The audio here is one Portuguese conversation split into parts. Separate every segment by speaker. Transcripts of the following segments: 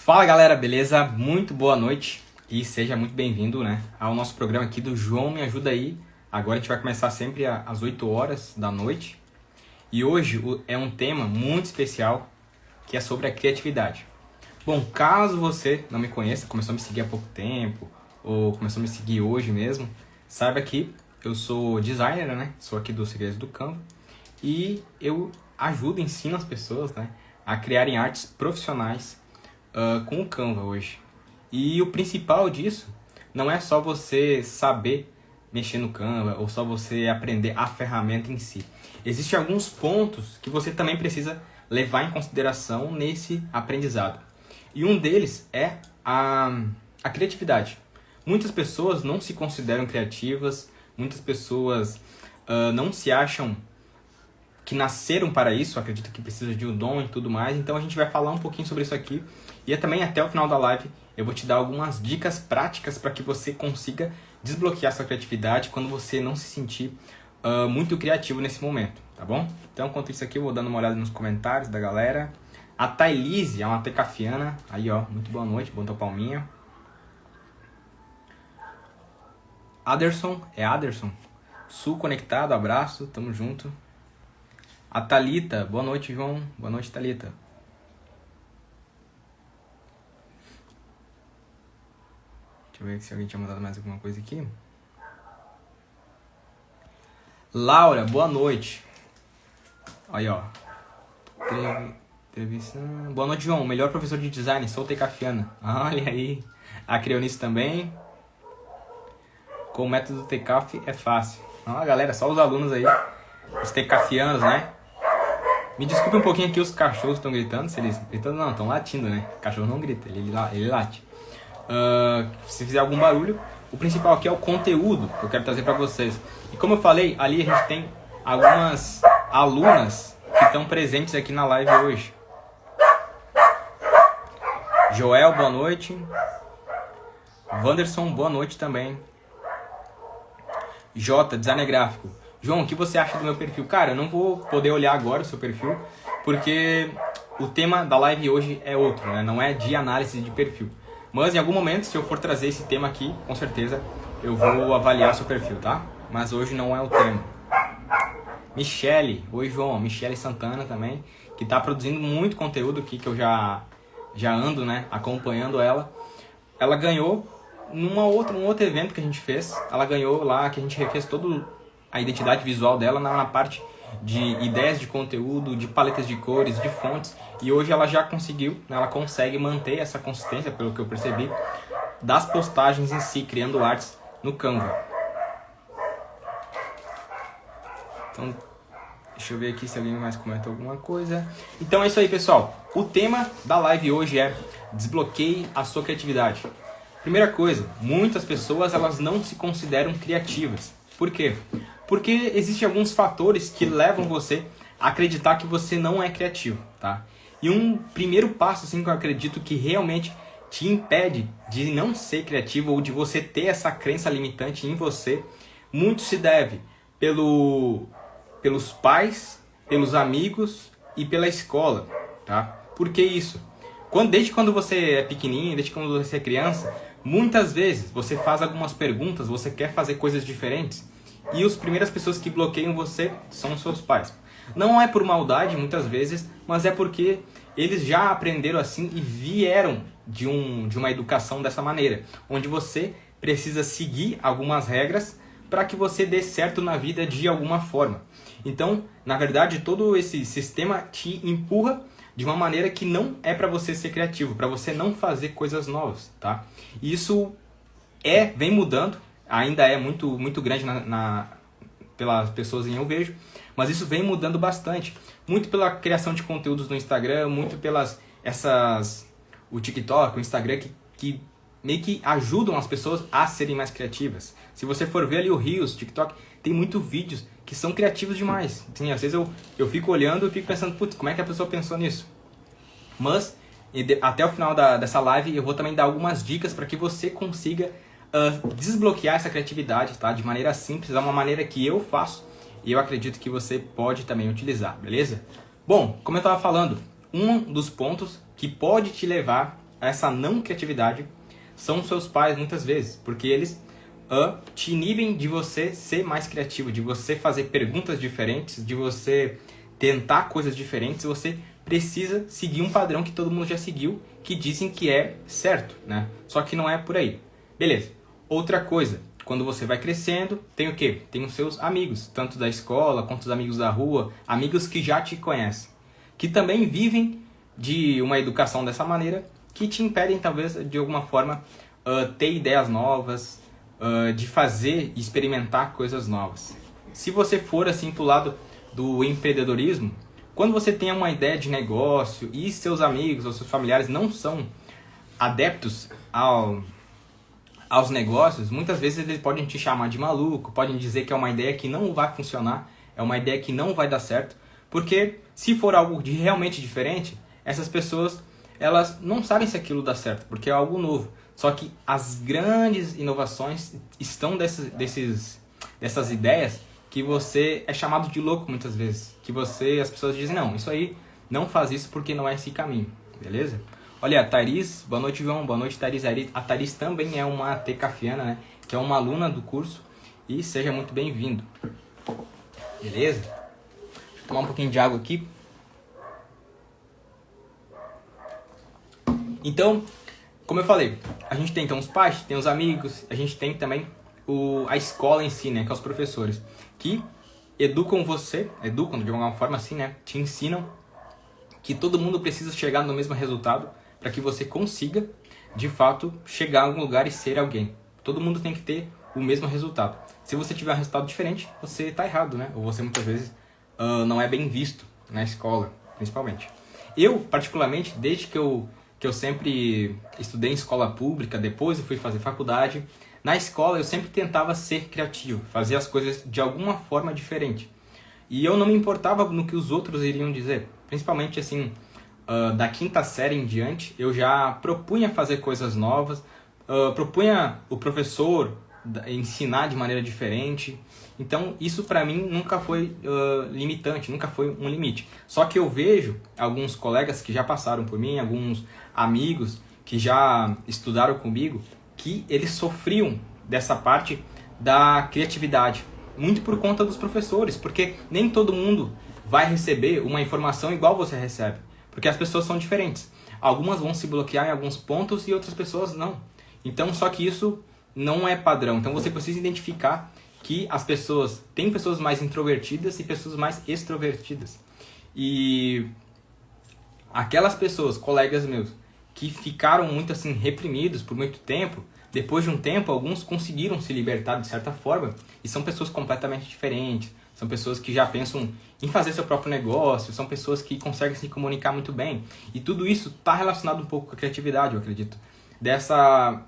Speaker 1: Fala galera, beleza? Muito boa noite e seja muito bem-vindo, ao nosso programa aqui do João Me Ajuda Aí. Agora a gente vai começar sempre às 8 horas da noite e hoje é um tema muito especial que é sobre a criatividade. Bom, caso você não me conheça, começou a me seguir há pouco tempo ou começou a me seguir hoje mesmo, saiba que eu sou designer, sou aqui do Segredos do Canva e eu ajudo, ensino as pessoas a criarem artes profissionais com o Canva hoje. E o principal disso não é só você saber mexer no Canva ou só você aprender a ferramenta em si. Existem alguns pontos que você também precisa levar em consideração nesse aprendizado. E um deles é a criatividade. Muitas pessoas não se consideram criativas, muitas pessoas não se acham que nasceram para isso, acreditam que precisa de um dom e tudo mais. Então a gente vai falar um pouquinho sobre isso aqui. E também até o final da live eu vou te dar algumas dicas práticas para que você consiga desbloquear sua criatividade quando você não se sentir muito criativo nesse momento, tá bom? Então, enquanto isso aqui, eu vou dando uma olhada nos comentários da galera. A Thailise, é uma tecafiana. Aí, ó, muito boa noite, botou palminha. Aderson, Sul conectado, abraço, tamo junto. A Thalita, boa noite, João. Boa noite, Thalita. Deixa eu ver se alguém tinha mandado mais alguma coisa aqui. Laura, boa noite. Aí, ó. Boa noite, João. Melhor professor de design, sou tecafiana. Olha aí. A Creonice também. Com o método TECAF é fácil. Ó, galera, só os alunos aí. Os tecafianos, Me desculpe um pouquinho aqui, os cachorros estão gritando. Se eles gritando, não, estão latindo, Cachorro não grita, ele late. Se fizer algum barulho, o principal aqui é o conteúdo que eu quero trazer para vocês. E como eu falei, ali a gente tem algumas alunas que estão presentes aqui na live hoje. Joel, boa noite. Wanderson, boa noite também. Jota, designer gráfico. João, o que você acha do meu perfil? Cara, eu não vou poder olhar agora o seu perfil, porque o tema da live hoje é outro, Não é de análise de perfil. Mas em algum momento, se eu for trazer esse tema aqui, com certeza eu vou avaliar o seu perfil, tá? Mas hoje não é o tema. Michele, oi João, Michele Santana também, que tá produzindo muito conteúdo aqui, que eu já ando, acompanhando ela. Ela ganhou num outro evento que a gente fez, ela ganhou lá, que a gente refez toda a identidade visual dela na parte de ideias de conteúdo, de paletas de cores, de fontes, e hoje ela já conseguiu, ela consegue manter essa consistência, pelo que eu percebi, das postagens em si, criando artes no Canva. Então, deixa eu ver aqui se alguém mais comenta alguma coisa. Então é isso aí, pessoal. O tema da live hoje é desbloqueie a sua criatividade. Primeira coisa, muitas pessoas elas não se consideram criativas. Por quê? Porque existem alguns fatores que levam você a acreditar que você não é criativo, tá? E um primeiro passo, assim, que eu acredito que realmente te impede de não ser criativo ou de você ter essa crença limitante em você, muito se deve pelos pais, pelos amigos e pela escola, tá? Por que isso? Desde quando você é pequenininho, desde quando você é criança, muitas vezes você faz algumas perguntas, você quer fazer coisas diferentes, e as primeiras pessoas que bloqueiam você são os seus pais. Não é por maldade, muitas vezes, mas é porque eles já aprenderam assim e vieram de uma educação dessa maneira, onde você precisa seguir algumas regras para que você dê certo na vida de alguma forma. Então, na verdade, todo esse sistema te empurra de uma maneira que não é para você ser criativo, para você não fazer coisas novas, tá? E isso vem mudando. Ainda é muito grande pelas pessoas em eu vejo, mas isso vem mudando bastante. Muito pela criação de conteúdos no Instagram, muito o TikTok, o Instagram, que meio que ajudam as pessoas a serem mais criativas. Se você for ver ali o Reels, TikTok, tem muitos vídeos que são criativos demais. Assim, às vezes eu fico olhando e fico pensando, putz, como é que a pessoa pensou nisso? Mas até o final dessa live eu vou também dar algumas dicas para que você consiga desbloquear essa criatividade, tá? De maneira simples, é uma maneira que eu faço e eu acredito que você pode também utilizar, beleza? Bom, como eu estava falando, um dos pontos que pode te levar essa não criatividade são seus pais muitas vezes, porque eles te inibem de você ser mais criativo, de você fazer perguntas diferentes, de você tentar coisas diferentes. Você precisa seguir um padrão que todo mundo já seguiu, que dizem que é certo, né? Só que não é por aí. Beleza. Outra coisa, quando você vai crescendo, tem o quê? Tem os seus amigos, tanto da escola quanto os amigos da rua, amigos que já te conhecem, que também vivem de uma educação dessa maneira, que te impedem, talvez, de alguma forma, ter ideias novas, de fazer e experimentar coisas novas. Se você for assim pro lado do empreendedorismo, quando você tem uma ideia de negócio e seus amigos ou seus familiares não são adeptos aos negócios, muitas vezes eles podem te chamar de maluco, podem dizer que é uma ideia que não vai funcionar, é uma ideia que não vai dar certo, porque se for algo de realmente diferente, essas pessoas elas não sabem se aquilo dá certo, porque é algo novo. Só que as grandes inovações estão dessas ideias que você é chamado de louco muitas vezes. Que as pessoas dizem, não, isso aí, não faz isso porque não é esse caminho, beleza? Olha, a Thaís, boa noite, João, boa noite, Thaís. A Thaís também é uma tecafiana, né? Que é uma aluna do curso, e seja muito bem-vindo. Beleza? Deixa eu tomar um pouquinho de água aqui. Então, como eu falei, a gente tem então os pais, tem os amigos, a gente tem também a escola em si, né, que é os professores, que educam de alguma forma assim, né, te ensinam que todo mundo precisa chegar no mesmo resultado para que você consiga, de fato, chegar a algum lugar e ser alguém. Todo mundo tem que ter o mesmo resultado. Se você tiver um resultado diferente, você está errado, né, ou você muitas vezes não é bem visto na escola, principalmente. Eu, particularmente, desde que eu sempre estudei em escola pública, depois eu fui fazer faculdade. Na escola eu sempre tentava ser criativo, fazer as coisas de alguma forma diferente. E eu não me importava no que os outros iriam dizer. Principalmente assim, da quinta série em diante, eu já propunha fazer coisas novas, propunha o professor ensinar de maneira diferente. Então isso para mim nunca foi limitante, nunca foi um limite. Só que eu vejo alguns colegas que já passaram por mim, alguns amigos que já estudaram comigo, que eles sofriam dessa parte da criatividade. Muito por conta dos professores, porque nem todo mundo vai receber uma informação igual você recebe. Porque as pessoas são diferentes. Algumas vão se bloquear em alguns pontos e outras pessoas não. Então, só que isso não é padrão. Então você precisa identificar que tem pessoas mais introvertidas e pessoas mais extrovertidas. E aquelas pessoas, colegas meus, que ficaram muito assim reprimidos por muito tempo, depois de um tempo, alguns conseguiram se libertar de certa forma e são pessoas completamente diferentes. São pessoas que já pensam em fazer seu próprio negócio, são pessoas que conseguem se comunicar muito bem. E tudo isso está relacionado um pouco com a criatividade, eu acredito. Dessa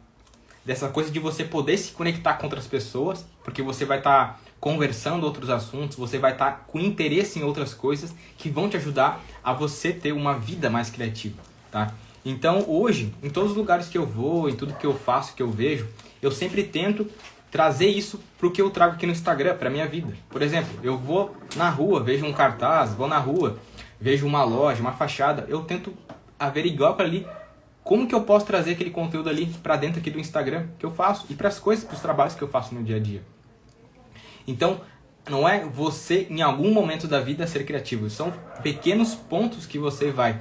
Speaker 1: coisa de você poder se conectar com outras pessoas, porque você vai estar conversando outros assuntos, você vai estar com interesse em outras coisas que vão te ajudar a você ter uma vida mais criativa, tá? Então hoje, em todos os lugares que eu vou, em tudo que eu faço, que eu vejo, eu sempre tento trazer isso para o que eu trago aqui no Instagram, para a minha vida. Por exemplo, eu vou na rua, vejo um cartaz, vou na rua, vejo uma loja, uma fachada, eu tento averiguar para ali como que eu posso trazer aquele conteúdo ali para dentro aqui do Instagram que eu faço e para as coisas, para os trabalhos que eu faço no dia a dia. Então, não é você em algum momento da vida ser criativo, são pequenos pontos que você vai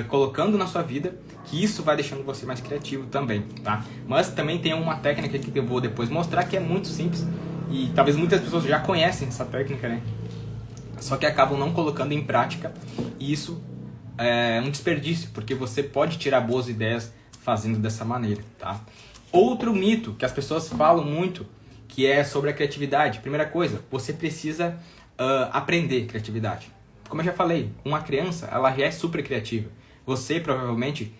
Speaker 1: colocando na sua vida, que isso vai deixando você mais criativo também, tá? Mas também tem uma técnica que eu vou depois mostrar que é muito simples e talvez muitas pessoas já conhecem essa técnica, né? Só que acabam não colocando em prática e isso é um desperdício, porque você pode tirar boas ideias fazendo dessa maneira, tá? Outro mito que as pessoas falam muito, que é sobre a criatividade. Primeira coisa, você precisa aprender criatividade. Como eu já falei, uma criança, ela já é super criativa. Você provavelmente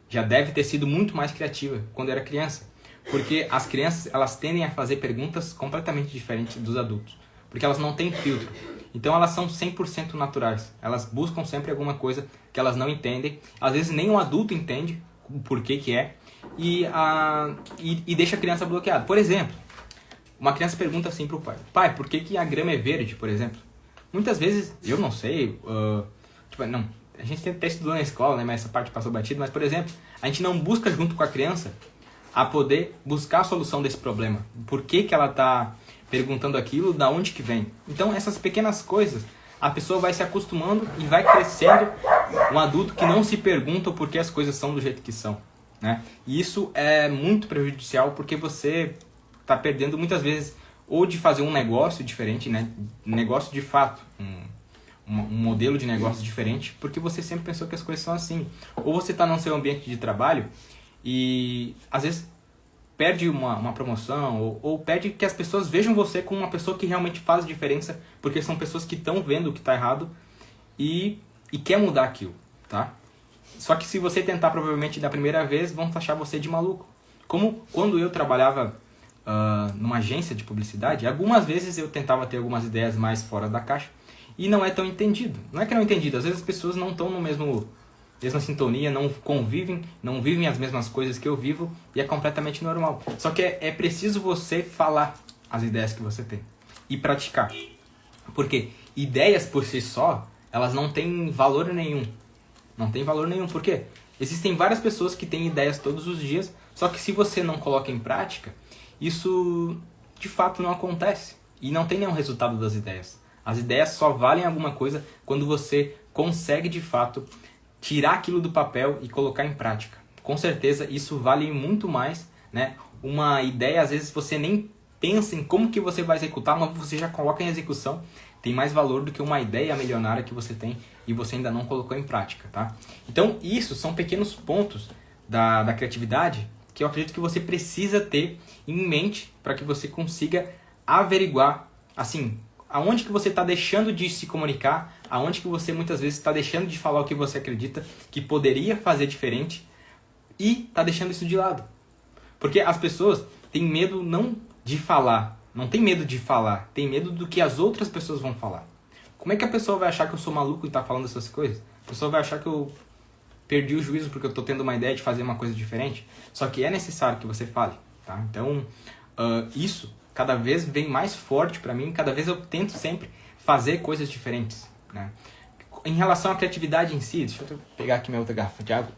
Speaker 1: já deve ter sido muito mais criativa quando era criança. Porque as crianças, elas tendem a fazer perguntas completamente diferentes dos adultos. Porque elas não têm filtro. Então elas são 100% naturais. Elas buscam sempre alguma coisa que elas não entendem. Às vezes nem um adulto entende o porquê que é. E deixa a criança bloqueada. Por exemplo, uma criança pergunta assim pro pai: pai, por que a grama é verde, por exemplo? Muitas vezes, eu não sei, a gente até estudou na escola, né, mas essa parte passou batido, mas, por exemplo, a gente não busca junto com a criança a poder buscar a solução desse problema. Por que que ela está perguntando aquilo, da onde que vem? Então, essas pequenas coisas, a pessoa vai se acostumando e vai crescendo um adulto que não se pergunta por que as coisas são do jeito que são, né? E isso é muito prejudicial porque você está perdendo muitas vezes ou de fazer um negócio diferente, né? Negócio de fato, um modelo de negócio diferente, porque você sempre pensou que as coisas são assim. Ou você está no seu ambiente de trabalho e às vezes perde uma promoção ou perde que as pessoas vejam você como uma pessoa que realmente faz diferença, porque são pessoas que estão vendo o que está errado e quer mudar aquilo, tá? Só que se você tentar, provavelmente da primeira vez, vão taxar você de maluco. Como quando eu trabalhava numa agência de publicidade, algumas vezes eu tentava ter algumas ideias mais fora da caixa e não é tão entendido. Não é que não é entendido, às vezes as pessoas não estão no mesma sintonia, não convivem, não vivem as mesmas coisas que eu vivo e é completamente normal. Só que é preciso você falar as ideias que você tem e praticar. Porque ideias por si só, elas não têm valor nenhum. Não tem valor nenhum. Por quê? Existem várias pessoas que têm ideias todos os dias, só que se você não coloca em prática, isso de fato não acontece. E não tem nenhum resultado das ideias. As ideias só valem alguma coisa quando você consegue de fato tirar aquilo do papel e colocar em prática. Com certeza isso vale muito mais, né? Uma ideia, às vezes você nem pensa em como que você vai executar, mas você já coloca em execução. Tem mais valor do que uma ideia milionária que você tem e você ainda não colocou em prática, tá? Então isso são pequenos pontos da criatividade que eu acredito que você precisa ter em mente para que você consiga averiguar, assim, aonde que você está deixando de se comunicar, aonde que você muitas vezes está deixando de falar o que você acredita que poderia fazer diferente e está deixando isso de lado. Porque as pessoas têm medo não de falar, não tem medo de falar, tem medo do que as outras pessoas vão falar. Como é que a pessoa vai achar que eu sou maluco e está falando essas coisas? A pessoa vai achar que eu perdi o juízo porque eu estou tendo uma ideia de fazer uma coisa diferente. Só que é necessário que você fale, tá? Então, isso cada vez vem mais forte para mim, cada vez eu tento sempre fazer coisas diferentes, né? Em relação à criatividade em si, deixa eu pegar aqui minha outra garrafa de água.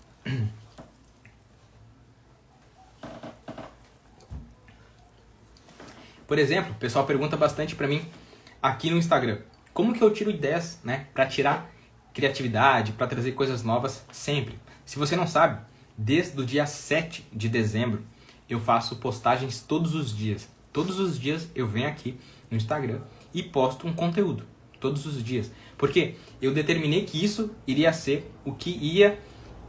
Speaker 1: Por exemplo, o pessoal pergunta bastante para mim aqui no Instagram, como que eu tiro ideias, né, para tirar criatividade, para trazer coisas novas sempre. Se você não sabe, desde o dia 7 de dezembro eu faço postagens todos os dias. Todos os dias eu venho aqui no Instagram e posto um conteúdo. Todos os dias. Porque eu determinei que isso iria ser o que ia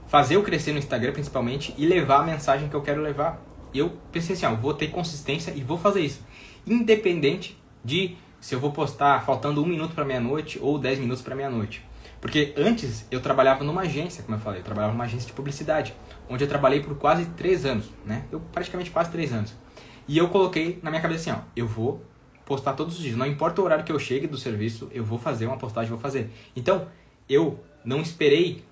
Speaker 1: fazer eu crescer no Instagram principalmente e levar a mensagem que eu quero levar. Eu pensei assim, eu vou ter consistência e vou fazer isso. Independente de se eu vou postar faltando 1 minuto para meia-noite ou 10 minutos para meia-noite. Porque antes eu trabalhava numa agência, como eu falei, eu trabalhava numa agência de publicidade, onde eu trabalhei por quase 3 anos, né? Eu praticamente quase 3 anos. E eu coloquei na minha cabeça assim, eu vou postar todos os dias. Não importa o horário que eu chegue do serviço, eu vou fazer uma postagem, vou fazer. Então, eu não esperei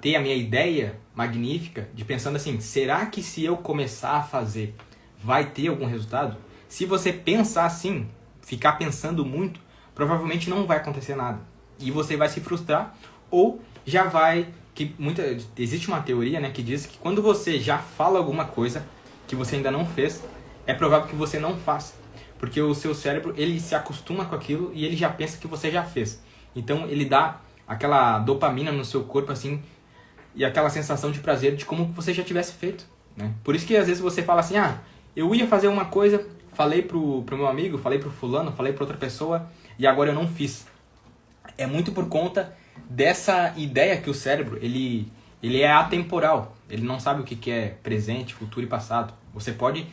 Speaker 1: ter a minha ideia magnífica de pensando assim, será que se eu começar a fazer, vai ter algum resultado? Se você pensar assim, ficar pensando muito, provavelmente não vai acontecer nada. E você vai se frustrar ou já vai... Existe uma teoria, né, que diz que quando você já fala alguma coisa que você ainda não fez, é provável que você não faça. Porque o seu cérebro, ele se acostuma com aquilo e ele já pensa que você já fez. Então ele dá aquela dopamina no seu corpo assim e aquela sensação de prazer de como você já tivesse feito, né? Por isso que às vezes você fala assim, eu ia fazer uma coisa, falei pro meu amigo, falei pro fulano, falei pra outra pessoa e agora eu não fiz. É muito por conta dessa ideia que o cérebro, ele é atemporal. Ele não sabe o que é presente, futuro e passado. Você pode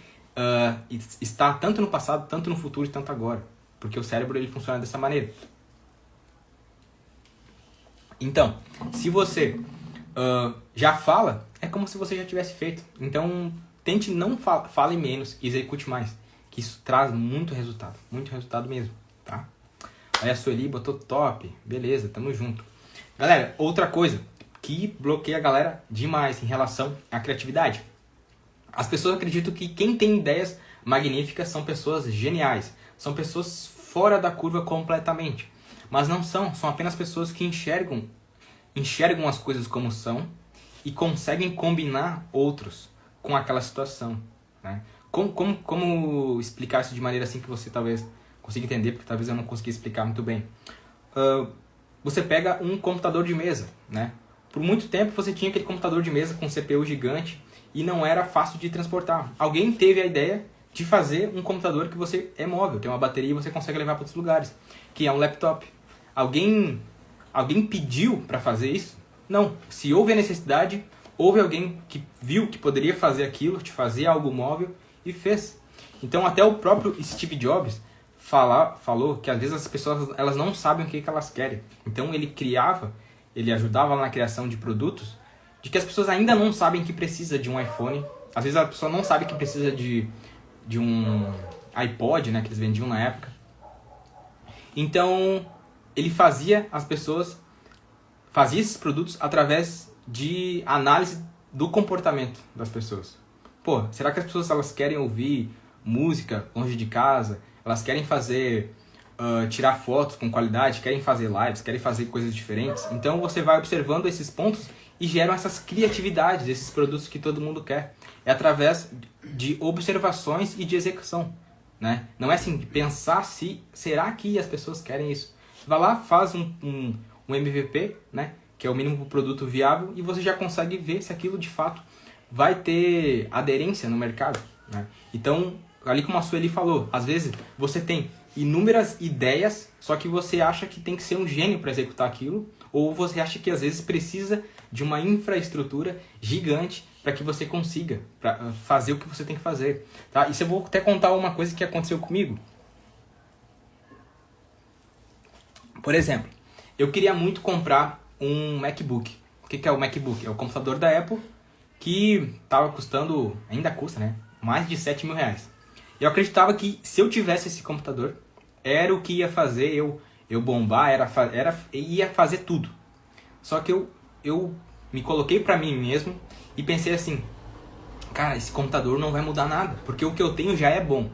Speaker 1: estar tanto no passado, tanto no futuro e tanto agora. Porque o cérebro ele funciona dessa maneira. Então, se você já fala, é como se você já tivesse feito. Então, tente não fale menos e execute mais. Que isso traz muito resultado mesmo, tá? Olha, a Sueli botou top. Beleza, tamo junto. Galera, outra coisa que bloqueia a galera demais em relação à criatividade. As pessoas acreditam que quem tem ideias magníficas são pessoas geniais. São pessoas fora da curva completamente. Mas não são. São apenas pessoas que enxergam enxergam as coisas como são e conseguem combinar outros com aquela situação, né? Como explicar isso de maneira assim que você talvez consiga entender, porque talvez eu não consegui explicar muito bem. Você pega um computador de mesa, né? Por muito tempo você tinha aquele computador de mesa com CPU gigante e não era fácil de transportar. Alguém teve a ideia de fazer um computador que você é móvel, tem uma bateria e você consegue levar para outros lugares, que é um laptop. Alguém pediu para fazer isso? Não. Se houve a necessidade, houve alguém que viu que poderia fazer aquilo, de fazer algo móvel e fez. Então até o próprio Steve Jobs falou que às vezes as pessoas elas não sabem o que elas querem. Então ele ajudava na criação de produtos de que as pessoas ainda não sabem que precisa de um iPhone. Às vezes a pessoa não sabe que precisa de um iPod, né, que eles vendiam na época. Então ele fazia esses produtos através de análise do comportamento das pessoas. Pô, será que as pessoas elas querem ouvir música longe de casa? Elas querem tirar fotos com qualidade, querem fazer lives, querem fazer coisas diferentes? Então você vai observando esses pontos e geram essas criatividades, esses produtos que todo mundo quer. É através de observações e de execução, né? Não é assim, de pensar será que as pessoas querem isso? Vai lá, faz um MVP, né? Que é o mínimo produto viável, e você já consegue ver se aquilo de fato vai ter aderência no mercado, né? Então, ali como a Sueli falou, às vezes você tem inúmeras ideias, só que você acha que tem que ser um gênio para executar aquilo, ou você acha que às vezes precisa de uma infraestrutura gigante para que você consiga fazer o que você tem que fazer, tá? Isso eu vou até contar uma coisa que aconteceu comigo. Por exemplo, eu queria muito comprar um MacBook. O que é o MacBook? É o computador da Apple que estava custando, ainda custa, né? Mais de 7 mil reais. Eu acreditava que se eu tivesse esse computador, era o que ia fazer eu bombar, ia fazer tudo. Só que eu me coloquei pra mim mesmo e pensei assim, cara, esse computador não vai mudar nada, porque o que eu tenho já é bom.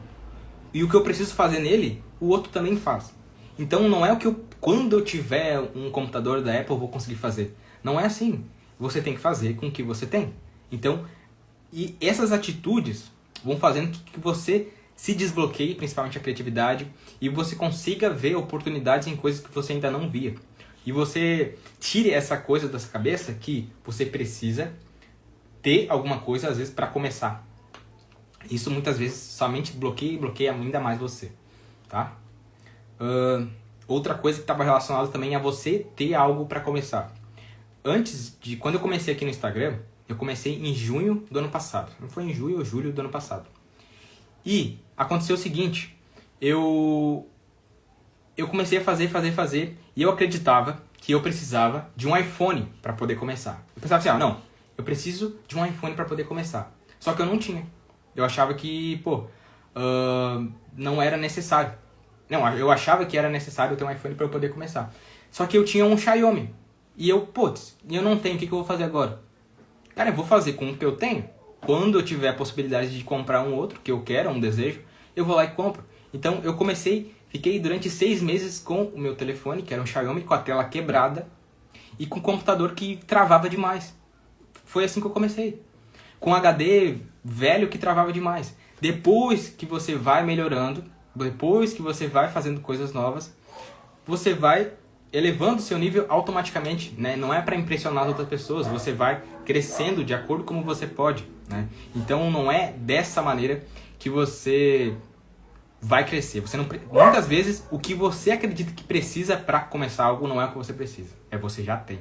Speaker 1: E o que eu preciso fazer nele, o outro também faz. Então não é quando eu tiver um computador da Apple eu vou conseguir fazer. Não é assim. Você tem que fazer com o que você tem. Então, e essas atitudes vão fazendo que você se desbloqueie, principalmente a criatividade, e você consiga ver oportunidades em coisas que você ainda não via. E você tire essa coisa da sua cabeça que você precisa ter alguma coisa, às vezes, para começar. Isso muitas vezes somente bloqueia ainda mais você, tá? Outra coisa que estava relacionada também é você ter algo para começar. Quando eu comecei aqui no Instagram, eu comecei em junho do ano passado. Não foi em junho ou julho do ano passado. E aconteceu o seguinte, eu comecei a fazer, e eu acreditava que eu precisava de um iPhone para poder começar. Eu pensava assim, não, eu preciso de um iPhone para poder começar. Só que eu não tinha. Eu achava que, não era necessário. Não, eu achava que era necessário ter um iPhone para eu poder começar. Só que eu tinha um Xiaomi. E eu não tenho, o que eu vou fazer agora? Cara, eu vou fazer com o que eu tenho. Quando eu tiver a possibilidade de comprar um outro, que eu quero, um desejo, eu vou lá e compro. Então eu fiquei durante 6 meses com o meu telefone, que era um Xiaomi, com a tela quebrada, e com o computador que travava demais. Foi assim que eu comecei. Com HD velho que travava demais. Depois que você vai melhorando, depois que você vai fazendo coisas novas, você vai elevando o seu nível automaticamente, né? Não é para impressionar as outras pessoas, você vai crescendo de acordo com como você pode, né? Então não é dessa maneira que você vai crescer. Muitas vezes o que você acredita que precisa para começar algo não é o que você precisa, você já tem,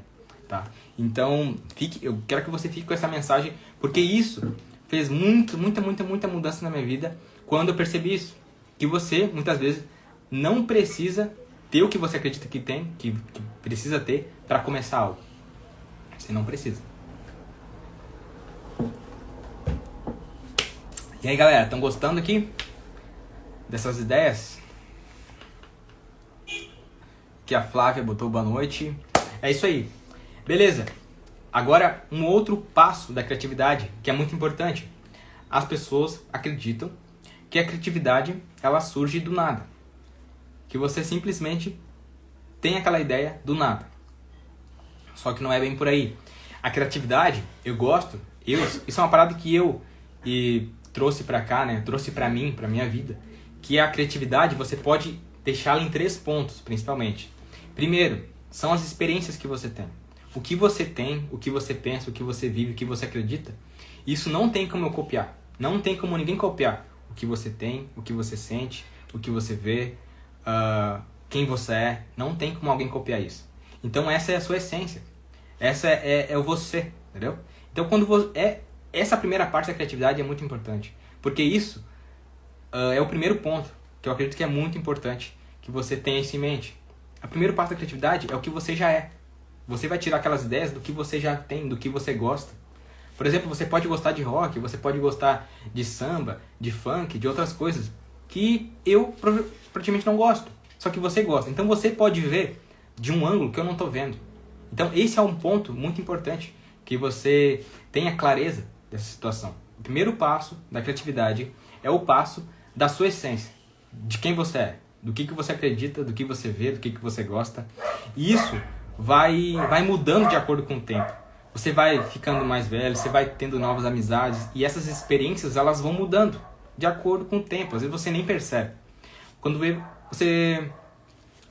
Speaker 1: tá? Então eu quero que você fique com essa mensagem, porque isso fez muita mudança na minha vida quando eu percebi isso, que você muitas vezes não precisa ter o que você acredita que tem, que precisa ter para começar algo. Você não precisa. E aí, galera, estão gostando aqui dessas ideias? Que a Flávia botou boa noite. É isso aí. Beleza. Agora, um outro passo da criatividade, que é muito importante. As pessoas acreditam que a criatividade, ela surge do nada. Que você simplesmente tem aquela ideia do nada. Só que não é bem por aí. A criatividade, eu gosto, isso é uma parada que eu trouxe pra cá, né? Trouxe pra mim, pra minha vida. Que a criatividade, você pode deixá-la em 3 pontos, principalmente. Primeiro, são as experiências que você tem. O que você tem, o que você pensa, o que você vive, o que você acredita. Isso não tem como eu copiar. Não tem como ninguém copiar o que você tem, o que você sente, o que você vê, quem você é. Não tem como alguém copiar isso. Então essa é a sua essência. Essa é o você, entendeu? Então essa primeira parte da criatividade é muito importante. Porque isso é o primeiro ponto, que eu acredito que é muito importante que você tenha isso em mente. A primeira parte da criatividade é o que você já é. Você vai tirar aquelas ideias do que você já tem, do que você gosta. Por exemplo, você pode gostar de rock, você pode gostar de samba, de funk, de outras coisas que eu praticamente não gosto. Só que você gosta. Então você pode ver de um ângulo que eu não estou vendo. Então esse é um ponto muito importante, que você tenha clareza dessa situação. O primeiro passo da criatividade é o passo da sua essência, de quem você é, do que você acredita, do que você vê, do que você gosta. E isso vai mudando de acordo com o tempo. Você vai ficando mais velho, você vai tendo novas amizades e essas experiências elas vão mudando de acordo com o tempo. Às vezes você nem percebe. Quando você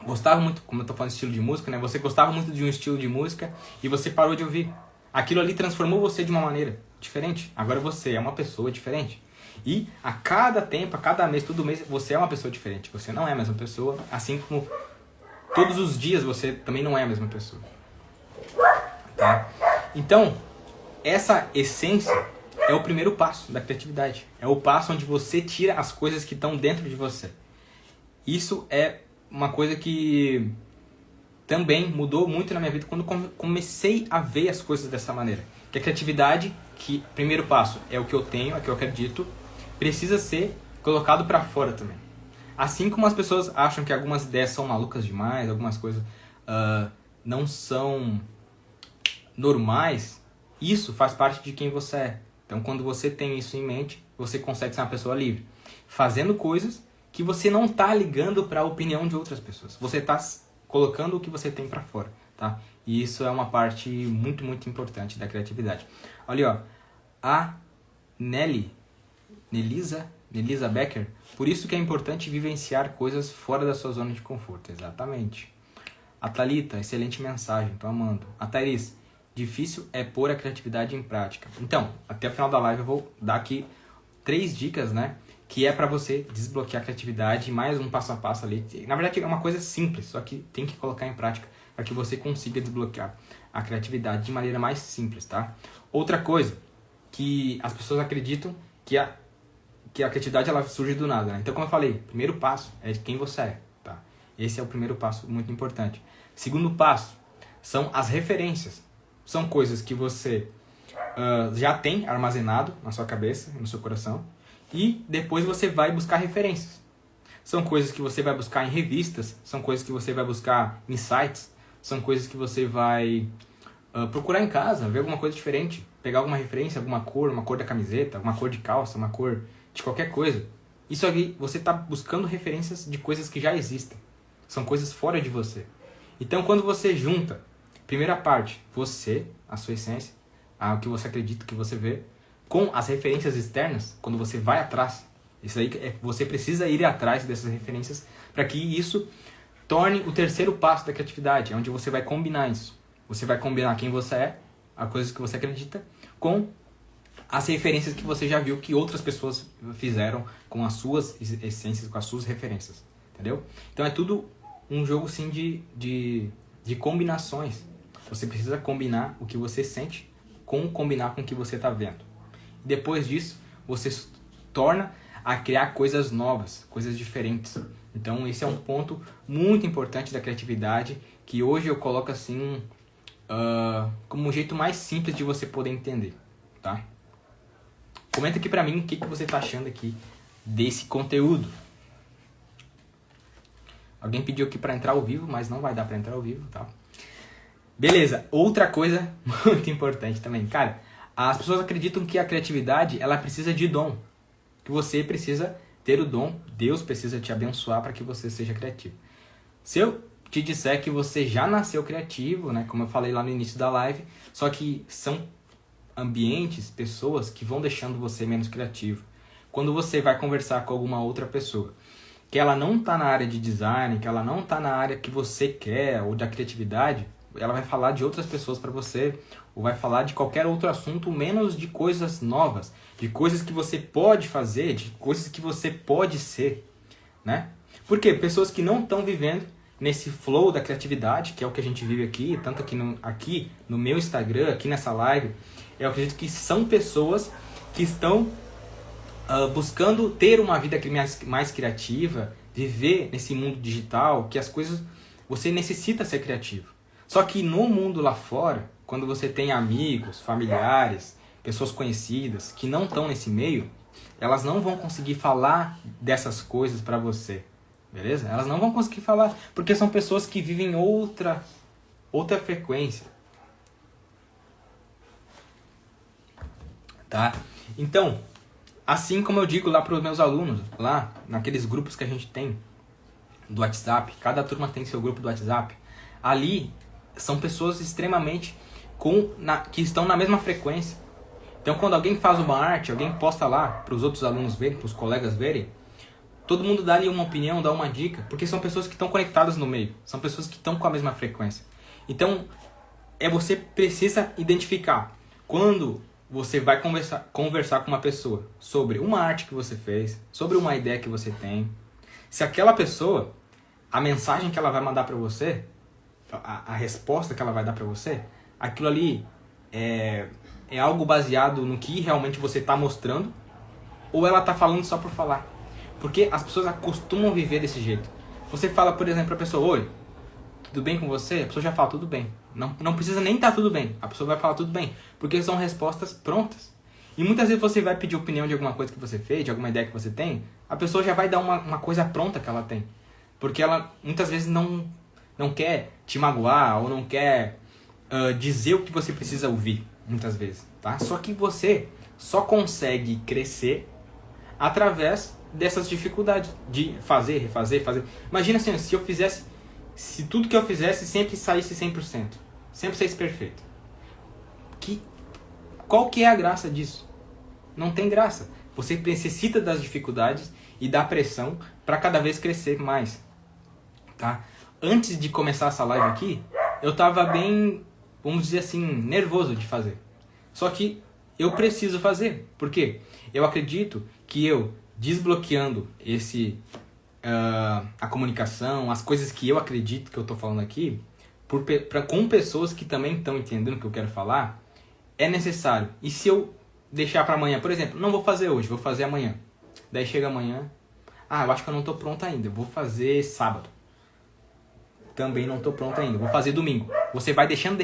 Speaker 1: gostava muito, como eu estou falando de estilo de música, né? Você gostava muito de um estilo de música e você parou de ouvir. Aquilo ali transformou você de uma maneira diferente. Agora você é uma pessoa diferente. E a cada tempo, a cada mês, todo mês, você é uma pessoa diferente. Você não é a mesma pessoa, assim como todos os dias você também não é a mesma pessoa. Tá? Então, essa essência é o primeiro passo da criatividade. É o passo onde você tira as coisas que estão dentro de você. Isso é uma coisa que também mudou muito na minha vida quando comecei a ver as coisas dessa maneira. Que a criatividade, que primeiro passo é o que eu tenho, é o que eu acredito, precisa ser colocado para fora também. Assim como as pessoas acham que algumas ideias são malucas demais, algumas coisas não são normais, isso faz parte de quem você é. Então quando você tem isso em mente, você consegue ser uma pessoa livre. Fazendo coisas que você não está ligando para a opinião de outras pessoas. Você está colocando o que você tem para fora, tá? E isso é uma parte muito, muito importante da criatividade. Olha, ó, a Nelisa Becker, por isso que é importante vivenciar coisas fora da sua zona de conforto. Exatamente. A Thalita, excelente mensagem, tô amando. A Thaís, difícil é pôr a criatividade em prática. Então, até o final da live eu vou dar aqui 3 dicas, né? Que é para você desbloquear a criatividade, mais um passo a passo ali. Na verdade é uma coisa simples, só que tem que colocar em prática para que você consiga desbloquear a criatividade de maneira mais simples, tá? Outra coisa, que as pessoas acreditam que a criatividade ela surge do nada, né? Então, como eu falei, o primeiro passo é de quem você é, tá? Esse é o primeiro passo muito importante. Segundo passo são as referências. São coisas que você já tem armazenado na sua cabeça, no seu coração, e depois você vai buscar referências. São coisas que você vai buscar em revistas, são coisas que você vai buscar em sites, são coisas que você vai procurar em casa, ver alguma coisa diferente, pegar alguma referência, alguma cor, uma cor da camiseta, uma cor de calça, uma cor de qualquer coisa. Isso aqui, você está buscando referências de coisas que já existem. São coisas fora de você. Então, quando você junta, primeira parte, você, a sua essência, o que você acredita, o que você vê, com as referências externas, quando você vai atrás, isso aí você precisa ir atrás dessas referências para que isso torne o terceiro passo da criatividade, onde você vai combinar isso. Você vai combinar quem você é, as coisas que você acredita, com as referências que você já viu que outras pessoas fizeram com as suas essências, com as suas referências, entendeu? Então é tudo um jogo sim de combinações. Você precisa combinar o que você sente combinar com o que você está vendo. Depois disso, você se torna a criar coisas novas, coisas diferentes. Então, esse é um ponto muito importante da criatividade, que hoje eu coloco assim, como um jeito mais simples de você poder entender, tá? Comenta aqui pra mim o que você tá achando aqui desse conteúdo. Alguém pediu aqui pra entrar ao vivo, mas não vai dar pra entrar ao vivo, tá? Beleza, outra coisa muito importante também, cara. As pessoas acreditam que a criatividade, ela precisa de dom. Que você precisa ter o dom, Deus precisa te abençoar para que você seja criativo. Se eu te disser que você já nasceu criativo, né? Como eu falei lá no início da live, só que são ambientes, pessoas que vão deixando você menos criativo. Quando você vai conversar com alguma outra pessoa, que ela não está na área de design, que ela não está na área que você quer, ou da criatividade, ela vai falar de outras pessoas para você, ou vai falar de qualquer outro assunto, menos de coisas novas, de coisas que você pode fazer, de coisas que você pode ser, né? Porque pessoas que não estão vivendo nesse flow da criatividade, que é o que a gente vive aqui, tanto aqui no meu Instagram, aqui nessa live, eu acredito que são pessoas que estão buscando ter uma vida mais criativa, viver nesse mundo digital, que as coisas, você necessita ser criativo. Só que no mundo lá fora, quando você tem amigos, familiares, pessoas conhecidas que não estão nesse meio, elas não vão conseguir falar dessas coisas para você, beleza? Elas não vão conseguir falar, porque são pessoas que vivem outra frequência. Tá? Então, assim como eu digo lá para os meus alunos, lá naqueles grupos que a gente tem do WhatsApp, cada turma tem seu grupo do WhatsApp, ali são pessoas extremamente que estão na mesma frequência. Então quando alguém faz uma arte, alguém posta lá para os outros alunos verem, para os colegas verem, todo mundo dá ali uma opinião, dá uma dica, porque são pessoas que estão conectadas no meio, são pessoas que estão com a mesma frequência. Então, você precisa identificar quando você vai conversar com uma pessoa sobre uma arte que você fez, sobre uma ideia que você tem. Se aquela pessoa, a mensagem que ela vai mandar para você, a resposta que ela vai dar para você, aquilo ali é algo baseado no que realmente você está mostrando, ou ela está falando só por falar. Porque as pessoas acostumam viver desse jeito. Você fala, por exemplo, para a pessoa, oi, tudo bem com você? A pessoa já fala, tudo bem. Não precisa nem estar tudo bem. A pessoa vai falar tudo bem. Porque são respostas prontas. E muitas vezes você vai pedir opinião de alguma coisa que você fez, de alguma ideia que você tem, a pessoa já vai dar uma coisa pronta que ela tem. Porque ela muitas vezes não quer te magoar ou não quer dizer o que você precisa ouvir, muitas vezes. Tá? Só que você só consegue crescer através dessas dificuldades de fazer, refazer, fazer. Imagina assim, se tudo que eu fizesse sempre saísse 100%, sempre saísse perfeito. Qual que é a graça disso? Não tem graça. Você necessita das dificuldades e da pressão para cada vez crescer mais. Tá? Antes de começar essa live aqui, eu estava bem, vamos dizer assim, nervoso de fazer. Só que eu preciso fazer. Por quê? Eu acredito que eu desbloqueando a comunicação, as coisas que eu acredito que eu estou falando aqui, com pessoas que também estão entendendo o que eu quero falar, é necessário. E se eu deixar para amanhã, por exemplo, não vou fazer hoje, vou fazer amanhã. Daí chega amanhã, eu acho que eu não estou pronto ainda, vou fazer sábado. Também não estou pronto ainda, vou fazer domingo. Você vai deixando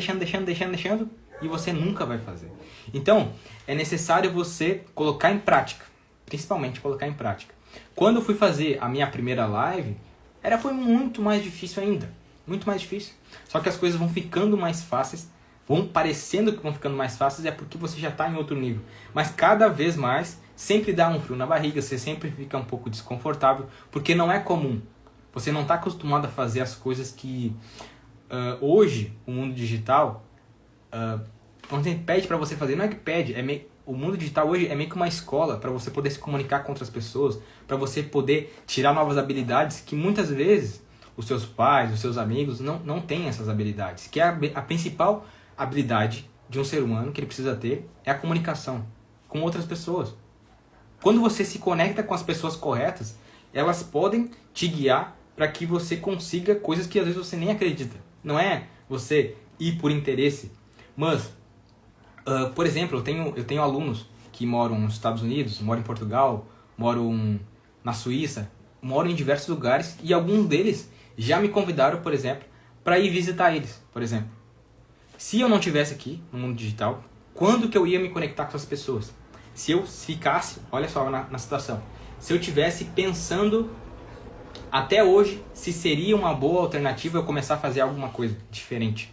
Speaker 1: e você nunca vai fazer. Então, é necessário você colocar em prática. Principalmente colocar em prática. Quando eu fui fazer a minha primeira live, foi muito mais difícil ainda. Muito mais difícil. Só que as coisas vão ficando mais fáceis, vão parecendo que vão ficando mais fáceis, é porque você já está em outro nível. Mas cada vez mais, sempre dá um frio na barriga, você sempre fica um pouco desconfortável, porque não é comum. Você não está acostumado a fazer as coisas que hoje, o mundo digital, quando ele pede para você fazer, não é que pede, o mundo digital hoje é meio que uma escola para você poder se comunicar com outras pessoas, para você poder tirar novas habilidades que muitas vezes os seus pais, os seus amigos não têm essas habilidades. Que é a principal habilidade de um ser humano que ele precisa ter é a comunicação com outras pessoas. Quando você se conecta com as pessoas corretas, elas podem te guiar para que você consiga coisas que às vezes você nem acredita. Não é você ir por interesse, mas por exemplo, eu tenho alunos que moram nos Estados Unidos, moram em Portugal, moram na Suíça, moram em diversos lugares e alguns deles já me convidaram, por exemplo, para ir visitar eles, por exemplo. Se eu não estivesse aqui no mundo digital, quando que eu ia me conectar com essas pessoas? Se eu ficasse, olha só na situação, se eu estivesse pensando até hoje se seria uma boa alternativa eu começar a fazer alguma coisa diferente.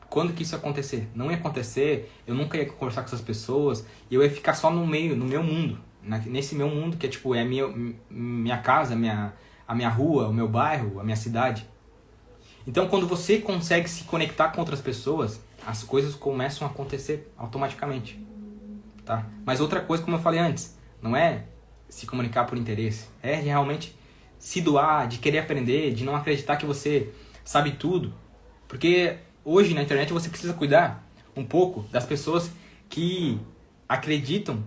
Speaker 1: Quando que isso ia acontecer? Não ia acontecer, eu nunca ia conversar com essas pessoas, eu ia ficar só no meu mundo. Nesse meu mundo que é tipo, é minha casa, a minha rua, o meu bairro, a minha cidade. Então, quando você consegue se conectar com outras pessoas, as coisas começam a acontecer automaticamente, tá? Mas outra coisa, como eu falei antes, não é se comunicar por interesse, é realmente se doar, de querer aprender, de não acreditar que você sabe tudo, porque hoje na internet você precisa cuidar um pouco das pessoas que acreditam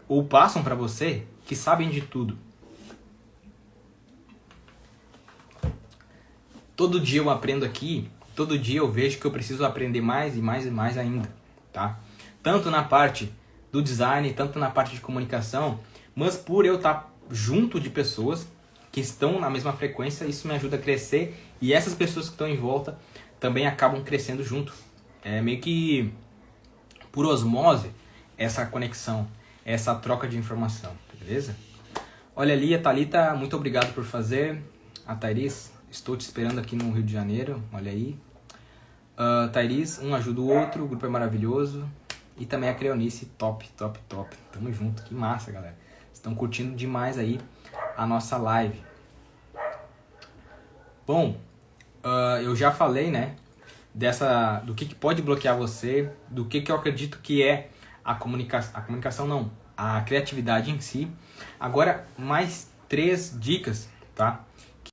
Speaker 1: ou passam para você que sabem de tudo. Todo dia eu aprendo aqui, todo dia eu vejo que eu preciso aprender mais e mais e mais ainda, tá? Tanto na parte do design, tanto na parte de comunicação, mas por eu estar junto de pessoas que estão na mesma frequência, isso me ajuda a crescer e essas pessoas que estão em volta também acabam crescendo junto. É meio que por osmose essa conexão, essa troca de informação, beleza? Olha ali, a Thalita, muito obrigado por fazer. A Thaís, estou te esperando aqui no Rio de Janeiro, olha aí. Thaís, um ajuda o outro, o grupo é maravilhoso. E também a Creonice, top, top, top. Tamo junto, que massa, galera. Estão curtindo demais aí a nossa live. Bom, eu já falei, né, do que pode bloquear você, do que eu acredito que é a comunicação não, a criatividade em si. Agora, mais 3 dicas, tá?